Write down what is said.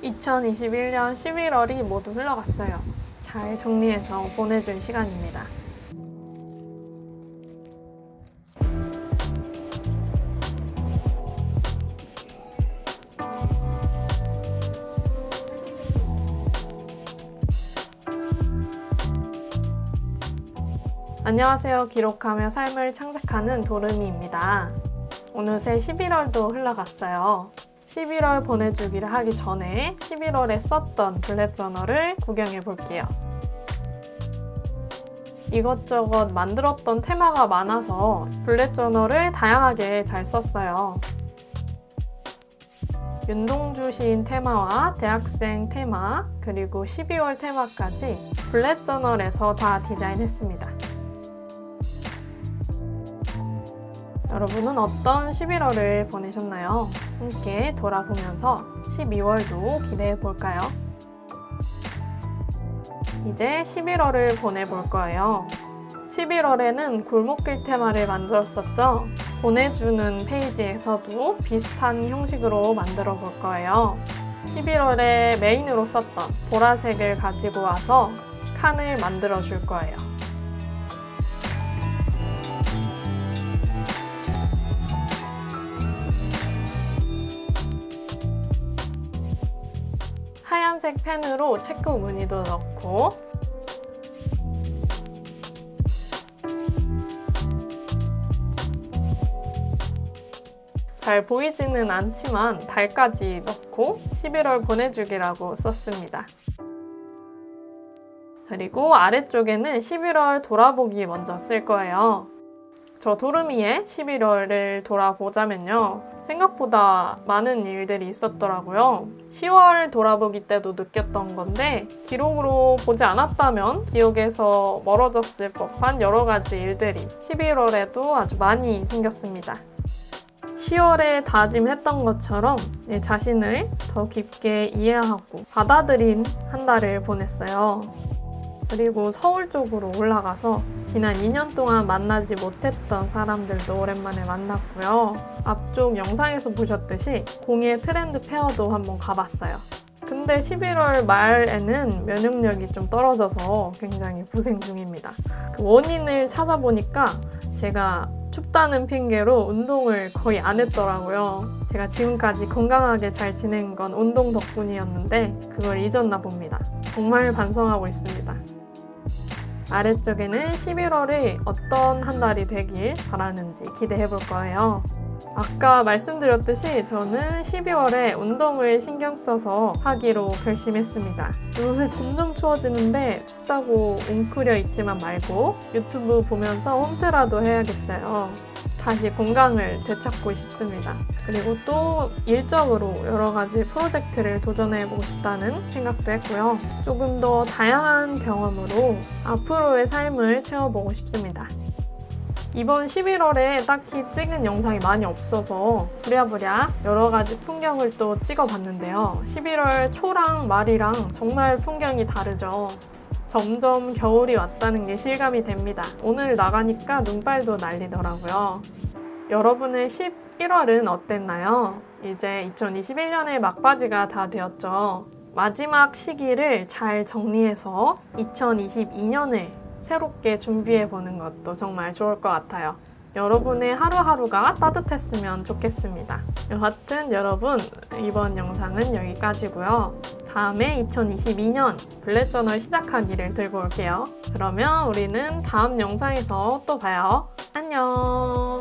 2021년 11월이 모두 흘러갔어요. 잘 정리해서 보내준 시간입니다. 안녕하세요. 기록하며 삶을 창작하는 도르미입니다. 어느새 11월도 흘러갔어요. 11월 보내주기를 하기 전에 11월에 썼던 블랙저널을 구경해 볼게요. 이것저것 만들었던 테마가 많아서 블랙저널을 다양하게 잘 썼어요. 윤동주 시인 테마와 대학생 테마, 그리고 12월 테마까지 블랙저널에서 다 디자인했습니다. 여러분은 어떤 11월을 보내셨나요? 함께 돌아보면서 12월도 기대해 볼까요? 이제 11월을 보내볼 거예요. 11월에는 골목길 테마를 만들었었죠? 보내주는 페이지에서도 비슷한 형식으로 만들어 볼 거예요. 11월에 메인으로 썼던 보라색을 가지고 와서 칸을 만들어 줄 거예요. 하얀색 펜으로 체크 무늬도 넣고 잘 보이지는 않지만 달까지 넣고 11월 보내주기라고 썼습니다. 그리고 아래쪽에는 11월 돌아보기 먼저 쓸 거예요. 저 도르미의 11월을 돌아보자면요. 생각보다 많은 일들이 있었더라고요. 10월 돌아보기 때도 느꼈던 건데 기록으로 보지 않았다면 기억에서 멀어졌을 법한 여러 가지 일들이 11월에도 아주 많이 생겼습니다. 10월에 다짐했던 것처럼 내 자신을 더 깊게 이해하고 받아들인 한 달을 보냈어요. 그리고 서울 쪽으로 올라가서 지난 2년 동안 만나지 못했던 사람들도 오랜만에 만났고요. 앞쪽 영상에서 보셨듯이 공예 트렌드 페어도 한번 가봤어요. 근데 11월 말에는 면역력이 좀 떨어져서 굉장히 고생 중입니다. 그 원인을 찾아보니까 제가 춥다는 핑계로 운동을 거의 안 했더라고요. 제가 지금까지 건강하게 잘 지낸 건 운동 덕분이었는데 그걸 잊었나 봅니다. 정말 반성하고 있습니다. 아래쪽에는 11월이 어떤 한 달이 되길 바라는지 기대해 볼 거예요. 아까 말씀드렸듯이 저는 12월에 운동을 신경 써서 하기로 결심했습니다. 요새 점점 추워지는데 춥다고 웅크려 있지만 말고 유튜브 보면서 홈트라도 해야겠어요. 다시 건강을 되찾고 싶습니다. 그리고 또 일적으로 여러 가지 프로젝트를 도전해보고 싶다는 생각도 했고요. 조금 더 다양한 경험으로 앞으로의 삶을 채워보고 싶습니다. 이번 11월에 딱히 찍은 영상이 많이 없어서 부랴부랴 여러 가지 풍경을 또 찍어봤는데요. 11월 초랑 말이랑 정말 풍경이 다르죠. 점점 겨울이 왔다는 게 실감이 됩니다. 오늘 나가니까 눈발도 날리더라고요. 여러분의 11월은 어땠나요? 이제 2021년의 막바지가 다 되었죠. 마지막 시기를 잘 정리해서 2022년을 새롭게 준비해보는 것도 정말 좋을 것 같아요. 여러분의 하루하루가 따뜻했으면 좋겠습니다. 여하튼 여러분, 이번 영상은 여기까지고요. 다음에 2022년 블랙저널 시작하기를 들고 올게요. 그러면 우리는 다음 영상에서 또 봐요. 안녕!